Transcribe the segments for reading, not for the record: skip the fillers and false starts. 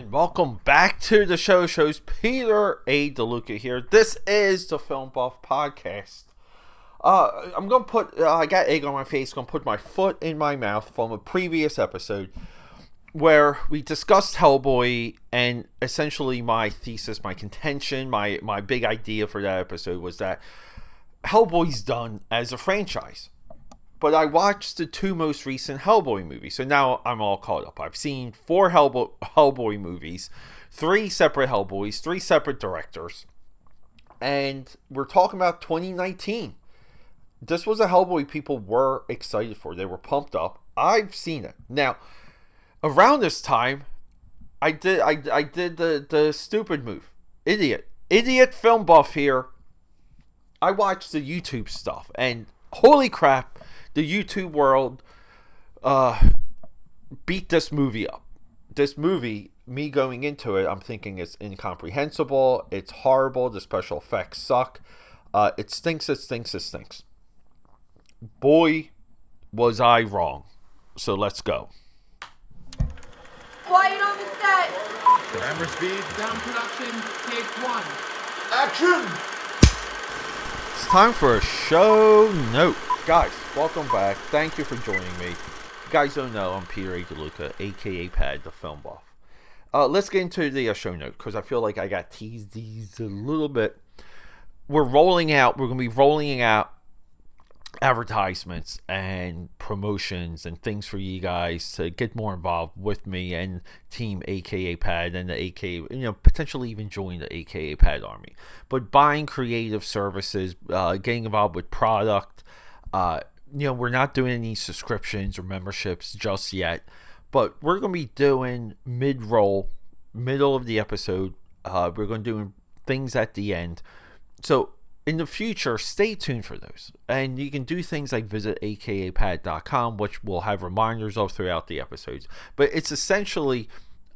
Welcome back to the shows Peter A. DeLuca here. This is the Film Buff Podcast. I'm gonna put I got egg on my face, gonna put my foot in my mouth from a previous episode where we discussed Hellboy, and essentially my thesis, my contention, my big idea for that episode was that Hellboy's done as a franchise. But I watched the two most recent Hellboy movies, so now I'm all caught up. I've seen 4 Hellboy movies, 3 separate Hellboys, 3 separate directors, and we're talking about 2019. This was a Hellboy people were excited for. They were pumped up. I've seen it. Now, around this time, I did the stupid move. Idiot film buff here. I watched the YouTube stuff, and holy crap, the YouTube world beat this movie up. This movie, me going into it, I'm thinking it's incomprehensible, it's horrible, the special effects suck, it stinks. Boy, was I wrong. So let's go. Quiet on the set. Camera speed. Sound production, take 1. Action! It's time for a show note. Guys, welcome back. Thank you for joining me. If you guys don't know, I'm Peter A. DeLuca, aka Pad, the Film Buff. Let's get into the show note, because I feel like I got teased these a little bit. We're going to be rolling out advertisements and promotions and things for you guys to get more involved with me and team aka Pad and the aka, potentially even join the aka Pad army. But buying creative services, getting involved with product, we're not doing any subscriptions or memberships just yet, but we're going to be doing middle of the episode. We're going to do things at the end. So in the future, stay tuned for those. And you can do things like visit akapad.com, which we'll have reminders of throughout the episodes. But it's essentially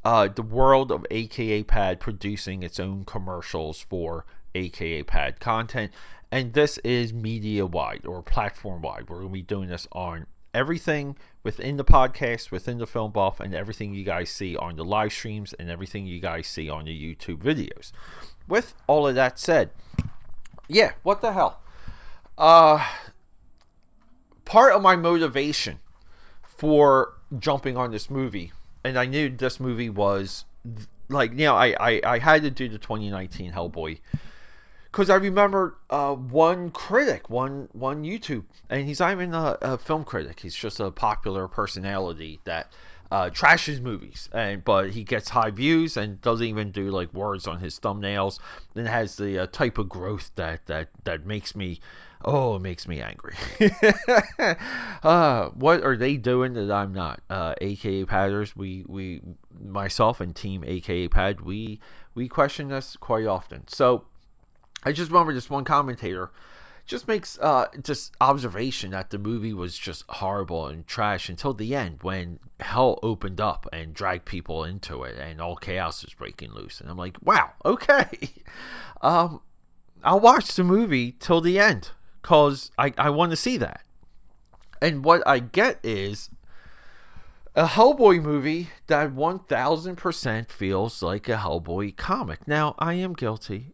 the world of aka Pad producing its own commercials for aka Pad content. And this is media-wide or platform-wide. We're going to be doing this on everything within the podcast, within the Film Buff, and everything you guys see on the live streams and everything you guys see on the YouTube videos. With all of that said, yeah, what the hell? Part of my motivation for jumping on this movie, and I knew this movie was, I had to do the 2019 Hellboy, because I remember one critic, one YouTube, and he's not even a film critic. He's just a popular personality that trashes movies, but he gets high views and doesn't even do words on his thumbnails, and has the type of growth that makes me, it makes me angry. What are they doing that I'm not? AKA Padders, we myself and team AKA Pad, we question this quite often. So I just remember this one commentator just makes just observation that the movie was just horrible and trash until the end, when hell opened up and dragged people into it and all chaos was breaking loose. And I'm like, wow, okay. I'll watch the movie till the end, because I want to see that. And what I get is a Hellboy movie that 1000% feels like a Hellboy comic. Now, I am guilty.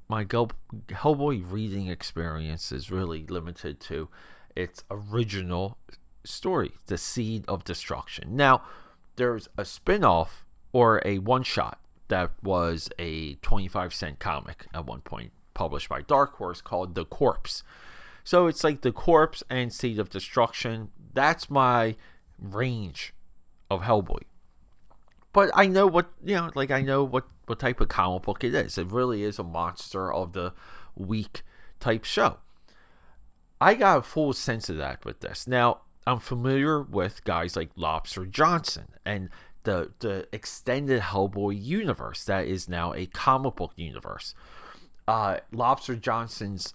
My Hellboy reading experience is really limited to its original story, The Seed of Destruction. Now, there's a spin-off or a one-shot that was a 25-cent comic at one point, published by Dark Horse, called The Corpse. So it's like The Corpse and Seed of Destruction. That's my range of Hellboy. But I know what type of comic book it is. It really is a monster of the week type show. I got a full sense of that with this. Now, I'm familiar with guys like Lobster Johnson and the extended Hellboy universe that is now a comic book universe. Lobster Johnson's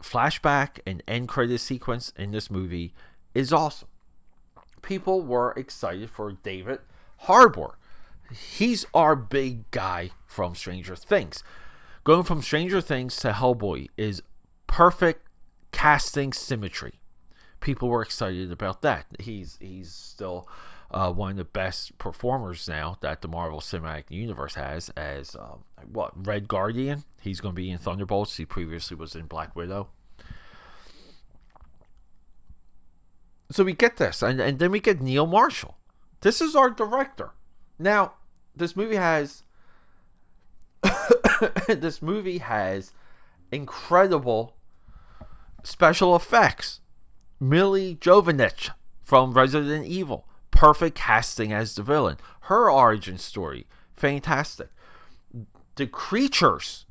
flashback and end credit sequence in this movie is awesome. People were excited for David Harbour. He's our big guy from Stranger Things. Going from Stranger Things to Hellboy is perfect casting symmetry. People were excited about that. He's still one of the best performers now that the Marvel Cinematic Universe has as Red Guardian. He's going to be in Thunderbolts. He previously was in Black Widow. So we get this, and then we get Neil Marshall. This is our director. Now, this movie has incredible special effects. Milla Jovovich from Resident Evil, perfect casting as the villain. Her origin story, fantastic. The creatures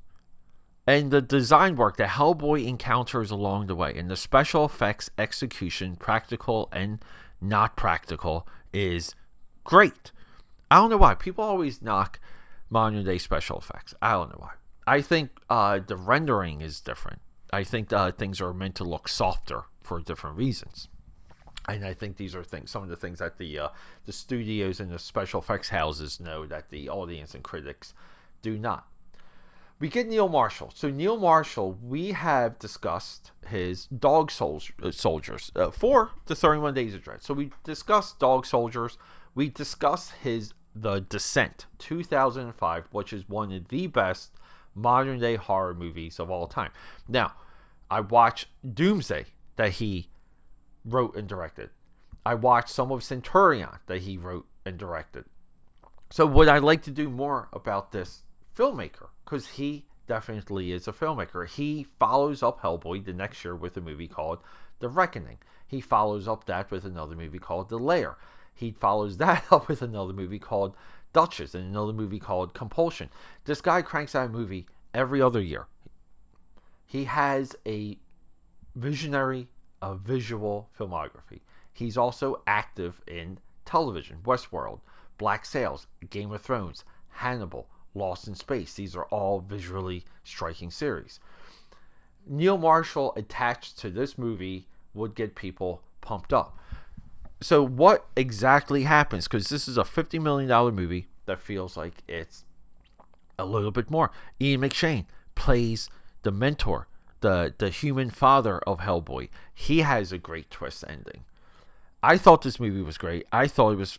and the design work that Hellboy encounters along the way, and the special effects execution, practical and not practical, is great. I don't know why people always knock modern day special effects. I don't know why. I think the rendering is different. I think things are meant to look softer for different reasons. And I think these are some of the things that the studios and the special effects houses know that the audience and critics do not. We get Neil Marshall. So Neil Marshall, we have discussed his Dog Soldiers for the 31 Days of Dread. So we discussed Dog Soldiers. We discussed The Descent, 2005, which is one of the best modern day horror movies of all time. Now, I watched Doomsday that he wrote and directed. I watched some of Centurion that he wrote and directed. So would I like to do more about this filmmaker? Because he definitely is a filmmaker. He follows up Hellboy the next year with a movie called The Reckoning. He follows up that with another movie called The Lair. He follows that up with another movie called Duchess and another movie called Compulsion. This guy cranks out a movie every other year. He has a visual filmography. He's also active in television, Westworld, Black Sails, Game of Thrones, Hannibal, Lost in Space. These are all visually striking series. Neil Marshall attached to this movie would get people pumped up. So what exactly happens? Because this is a $50 million movie that feels like it's a little bit more. Ian McShane plays the mentor, the human father of Hellboy. He has a great twist ending. I thought this movie was great. I thought it was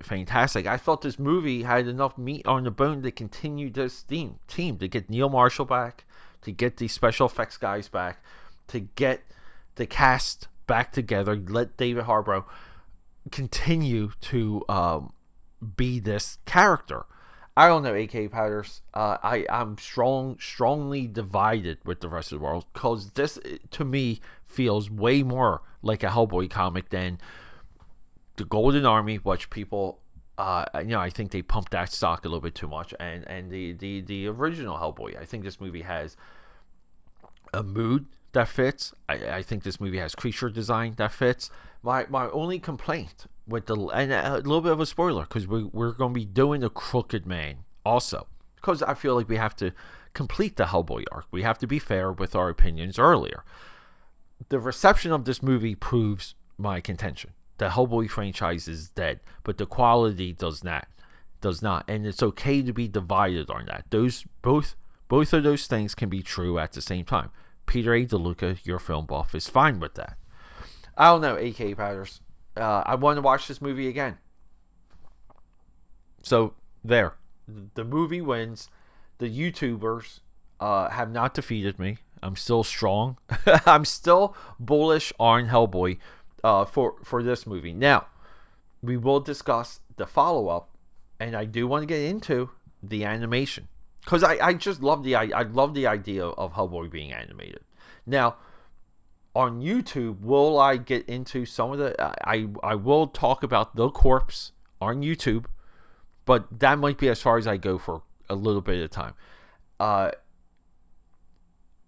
fantastic. I thought this movie had enough meat on the bone to continue this team, to get Neil Marshall back, to get the special effects guys back, to get the cast back together, let David Harbour continue to be this character. I don't know, AK Powders. I'm strongly divided with the rest of the world, because this, to me, feels way more like a Hellboy comic than the Golden Army, which people, I think they pumped that stock a little bit too much, and the original Hellboy. I think this movie has a mood that fits. I think this movie has creature design that fits. My only complaint with and a little bit of a spoiler, because we're going to be doing the Crooked Man also, because I feel like we have to complete the Hellboy arc. We have to be fair with our opinions earlier. The reception of this movie proves my contention. The Hellboy franchise is dead, but the quality does not, and it's okay to be divided on that. Both of those things can be true at the same time. Peter A. DeLuca, your film buff, is fine with that. I don't know, AK Powders. I want to watch this movie again. So, there. The movie wins. The YouTubers have not defeated me. I'm still strong. I'm still bullish on Hellboy for this movie. Now, we will discuss the follow-up, and I do want to get into the animation, because I just love the idea of Hellboy being animated. Now, on YouTube, will I get into some of the... I will talk about the corpse on YouTube, but that might be as far as I go for a little bit of time. I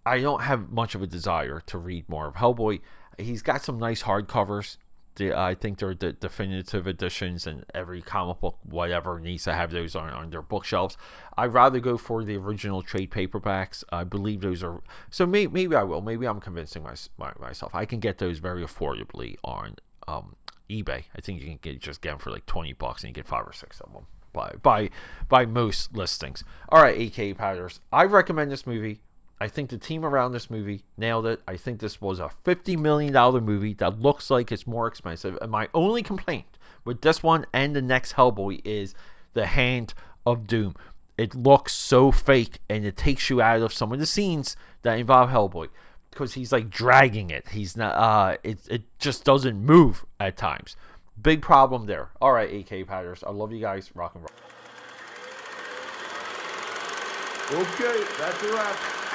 don't have much of a desire to read more of Hellboy. He's got some nice hardcovers. I think they're the definitive editions, and every comic book, whatever, needs to have those on their bookshelves. I'd rather go for the original trade paperbacks. I believe those are... So maybe I will. Maybe I'm convincing myself. I can get those very affordably on eBay. I think you can just get them for like $20 and you get 5 or 6 of them by most listings. All right, AK Powders. I recommend this movie. I think the team around this movie nailed it. I think this was a $50 million movie that looks like it's more expensive. And my only complaint with this one and the next Hellboy is the Hand of Doom. It looks so fake, and it takes you out of some of the scenes that involve Hellboy, because he's like dragging it. He's not. It just doesn't move at times. Big problem there. All right, AK Padders. I love you guys. Rock and roll. Okay, that's a wrap.